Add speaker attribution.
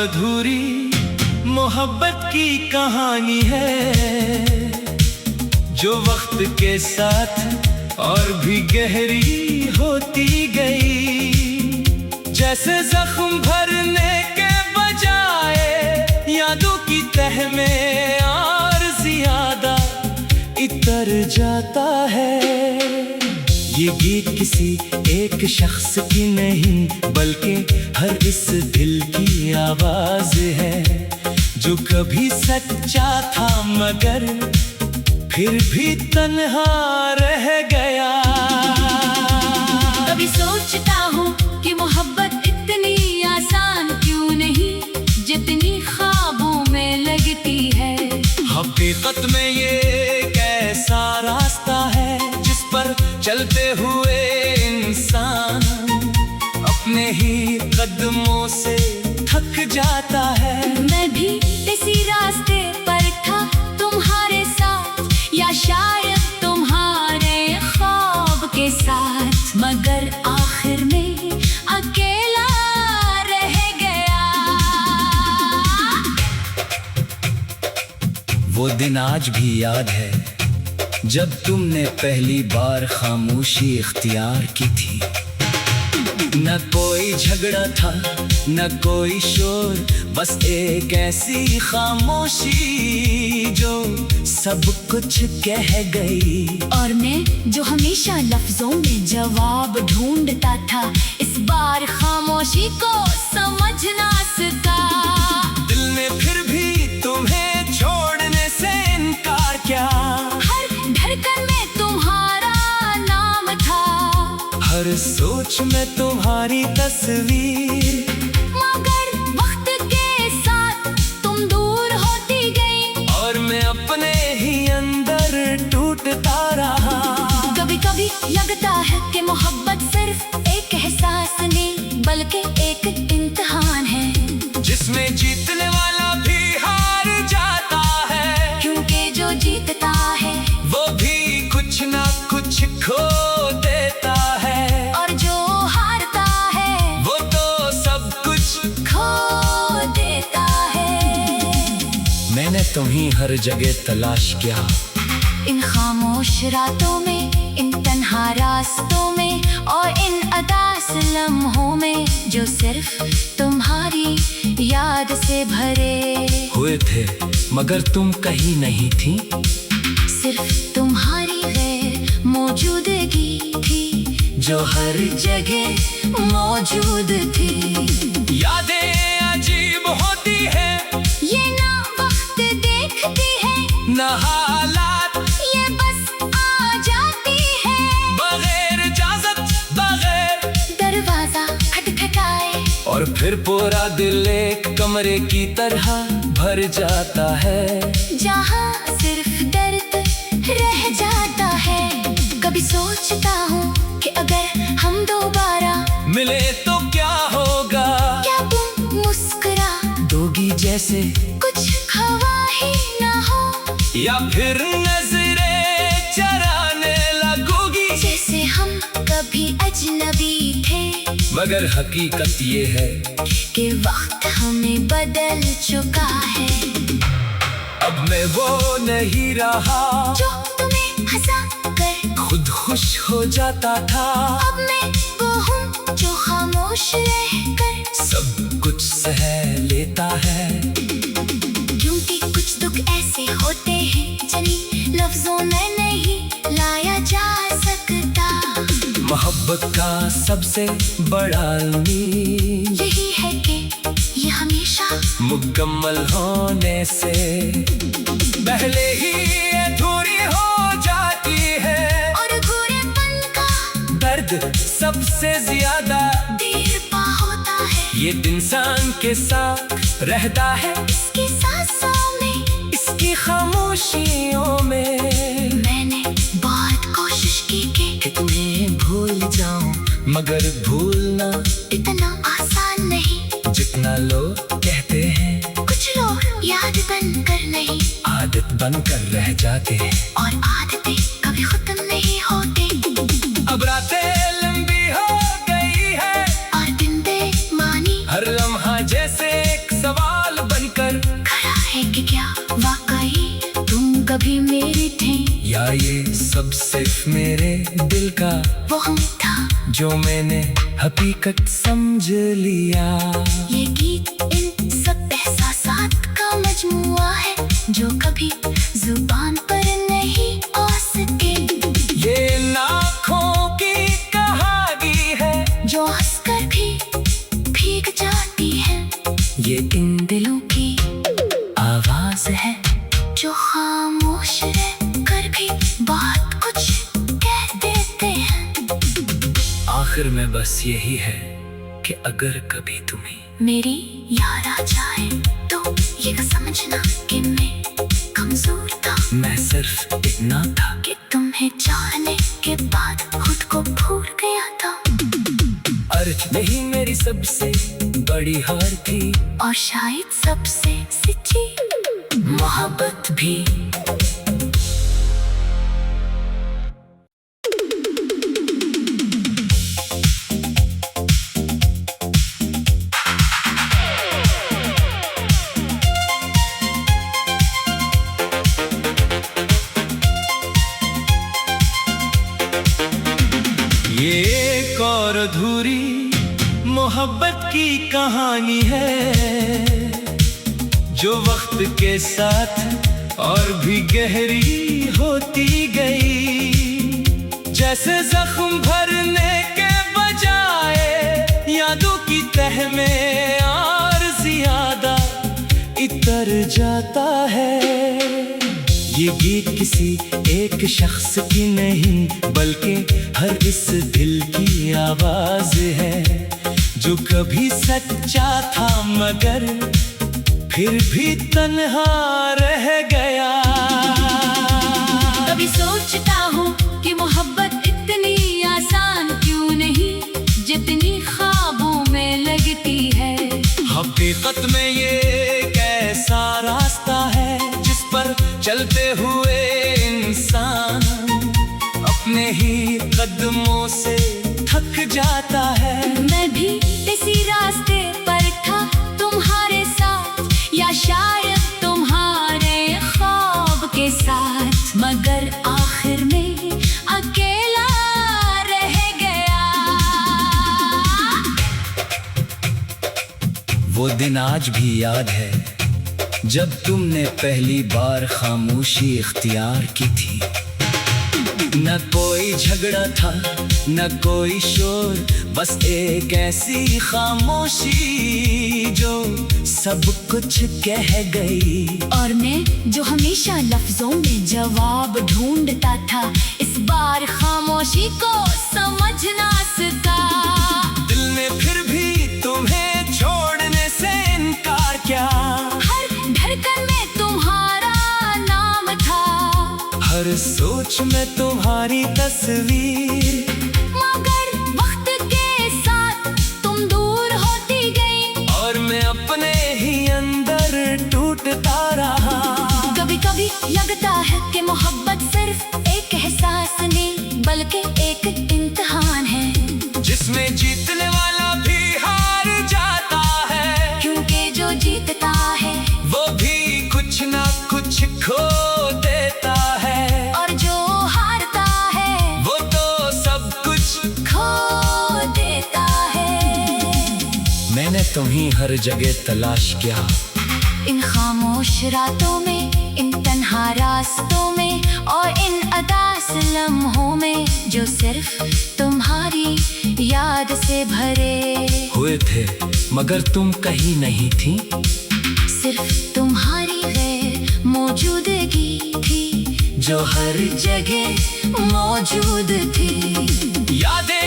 Speaker 1: अधूरी मोहब्बत की कहानी है, जो वक्त के साथ और भी गहरी होती गई। जैसे जख्म भरने के बजाय यादों की तह में और ज्यादा इतर जाता है। ये गीत किसी एक शख्स की नहीं, बल्कि हर इस दिल की आवाज है, जो कभी सच्चा था मगर फिर भी तन्हा रह गया।
Speaker 2: कभी सोचता हूँ कि मोहब्बत इतनी आसान क्यों नहीं, जितनी ख्वाबों में लगती है।
Speaker 1: हकीकत में ये एक ऐसा रास्ता है जिस पर चलते हुए इंसान अपने ही कदमों से थक जाता है।
Speaker 2: मैं भी इसी रास्ते पर था तुम्हारे साथ, या शायद तुम्हारे ख्वाब के साथ, मगर आखिर में अकेला रह गया।
Speaker 1: वो दिन आज भी याद है जब तुमने पहली बार खामोशी इख्तियार की थी। न कोई झगड़ा था न कोई शोर, बस एक ऐसी खामोशी जो सब कुछ कह गई।
Speaker 2: और मैं जो हमेशा लफ्जों में जवाब ढूंढता था, इस बार खामोशी को समझ ना सका।
Speaker 1: दिल ने फिर भी तुम्हें छोड़ने से इनकार किया।
Speaker 2: हर धड़कन में तुम्हारा नाम था,
Speaker 1: हर सोच में तुम्हारी तस्वीर,
Speaker 2: मगर वक्त के साथ तुम दूर होती गई।
Speaker 1: और मैं अपने ही अंदर टूटता रहा।
Speaker 2: कभी कभी लगता है कि मोहब्बत सिर्फ एक एहसास नहीं, बल्कि एक इम्तिहान है,
Speaker 1: जिसमें जीतने वाला भी हार जाता है।
Speaker 2: क्योंकि जो जीतता है
Speaker 1: वो भी कुछ ना कुछ खो देता है,
Speaker 2: और जो हारता है
Speaker 1: वो तो सब कुछ
Speaker 2: खो देता है।
Speaker 1: मैंने तुम्हें हर जगह तलाश किया,
Speaker 2: इन खामोश रातों में, इन तन्हा रास्तों में, और इन अदास लम्हों में जो सिर्फ तुम्हारी याद से भरे
Speaker 1: हुए थे, मगर तुम कहीं नहीं थी।
Speaker 2: सिर्फ तुम्हारी गैर मौजूदगी थी, जो हर जगह मौजूद थी।
Speaker 1: यादें अजीब होती है,
Speaker 2: ये ना वक्त देखती है,
Speaker 1: न हालात,
Speaker 2: ये बस आ जाती है।
Speaker 1: बगैर इजाजत, बगैर
Speaker 2: दरवाजा खटखटाए,
Speaker 1: और फिर पूरा दिल एक कमरे की तरह भर जाता है,
Speaker 2: जहाँ सिर्फ दर्द रह जाता है। कभी सोचता हूँ कि अगर हम दोबारा
Speaker 1: मिले तो क्या होगा।
Speaker 2: क्या तुम मुस्कुरा
Speaker 1: दोगी जैसे
Speaker 2: कुछ ख्वाही ना हो,
Speaker 1: या फिर नजरें चराने लगोगी,
Speaker 2: जैसे हम कभी अजनबी थे,
Speaker 1: मगर हकीकत ये है
Speaker 2: कि वक्त हमें बदल चुका है।
Speaker 1: अब मैं वो नहीं रहा
Speaker 2: जो तुम्हें हंसा कर
Speaker 1: खुद खुश हो जाता था।
Speaker 2: अब मैं वो हूँ जो खामोश रहकर
Speaker 1: सब कुछ सह लेता है,
Speaker 2: क्योंकि कुछ दुख ऐसे होते हैं जिन्हें लफ्जों में नहीं लाया जा सकता।
Speaker 1: मोहब्बत का सबसे बड़ा मील
Speaker 2: यही है कि ये हमेशा
Speaker 1: मुकम्मल होने से पहले ही अधूरी हो जाती है,
Speaker 2: और अधूरेपन का
Speaker 1: दर्द सबसे ज्यादा
Speaker 2: देर पा होता है।
Speaker 1: ये इंसान के साथ रहता है,
Speaker 2: इसकी सांसों में,
Speaker 1: इसकी खामोशियों में।
Speaker 2: मैंने बहुत कोशिश की कि
Speaker 1: तुम्हें भूल जाऊं, मगर भूलना
Speaker 2: इतना आसान नहीं,
Speaker 1: जितना लोग कहते हैं।
Speaker 2: कुछ लोग याद बनकर नहीं,
Speaker 1: आदत बनकर रह जाते हैं,
Speaker 2: और आदतें कभी खत्म नहीं होती।
Speaker 1: अब रातें लंबी हो गई है,
Speaker 2: और दिन बेमानी,
Speaker 1: हर लम्हा जैसे एक सवाल जो मैंने हकीकत समझ लिया।
Speaker 2: ये गीत इन सब एहसासात का मजमुआ है जो कभी जुबान पर नहीं आ सके।
Speaker 1: ये नाखों की कहानी है
Speaker 2: जो हंसकर भी भीग जाती है।
Speaker 1: ये इन
Speaker 2: दिलों की
Speaker 1: आवाज है
Speaker 2: जो खामोश रह कर भी बात कुछ कह देते हैं।
Speaker 1: आखिर में बस यही है कि अगर कभी तुम्हें
Speaker 2: मेरी याद आ जाए तो ये समझना कि मैं कमजोर था।
Speaker 1: मैं सिर्फ इतना था
Speaker 2: कि तुम्हें चाहने के बाद खुद को भूल गया था।
Speaker 1: अर्थ नहीं मेरी सबसे बड़ी हार थी
Speaker 2: और शायद सबसे सच्ची
Speaker 1: मोहब्बत भी। ये एक और अधूरी मोहब्बत की कहानी है जो वक्त के साथ और भी गहरी होती गई। जैसे जख्म भरने के बजाय यादों की तह में और ज्यादा इतर जाता है। ये गीत किसी एक शख्स की नहीं बल्कि हर इस दिल की आवाज है जो कभी सच्चा था मगर फिर भी तन्हा रह गया।
Speaker 2: कभी सोचता हूँ कि मोहब्बत इतनी आसान क्यों नहीं जितनी ख्वाबों में लगती है।
Speaker 1: हकीकत में ये एक ऐसा रास्ता है जिस पर चलते हुए इंसान अपने ही कदमों से थक जाता है।
Speaker 2: मैं भी इसी रास्ते पर था तुम्हारे साथ या शायद तुम्हारे ख्वाब के साथ, मगर आखिर में अकेला रह गया।
Speaker 1: वो दिन आज भी याद है जब तुमने पहली बार खामोशी इख्तियार की थी। न कोई झगड़ा था न कोई शोर, बस एक ऐसी खामोशी जो सब कुछ कह गई।
Speaker 2: और मैं जो हमेशा लफ्जों में जवाब ढूंढता था इस बार खामोशी को समझ ना सका।
Speaker 1: दिल ने फिर भी तुम्हें छोड़ने से इनकार किया।
Speaker 2: हर धड़कन में तुम्हारा नाम था,
Speaker 1: हर सोच में तुम्हारी तस्वीर,
Speaker 2: मगर वक्त के साथ तुम दूर होती गई
Speaker 1: और मैं अपने ही अंदर टूटता रहा।
Speaker 2: कभी कभी लगता है कि मोहब्बत सिर्फ एक एहसास नहीं बल्कि एक इम्तिहान है
Speaker 1: जिसमें जीतने वाला भी हार जाता है,
Speaker 2: क्योंकि जो जीतता है
Speaker 1: वो भी कुछ ना कुछ खो देता है,
Speaker 2: और जो हारता है
Speaker 1: वो तो सब कुछ
Speaker 2: खो देता है।
Speaker 1: मैंने तुम्हें हर जगह तलाश किया,
Speaker 2: इन खामोश रातों में, इन तन्हा रास्तों में और इन अदास लम्हों में जो सिर्फ तुम्हारी याद से भरे
Speaker 1: हुए थे मगर तुम कहीं नहीं थी।
Speaker 2: सिर्फ तुम्हारी गैर मौजूदगी थी जो हर जगह मौजूद थी।
Speaker 1: यादें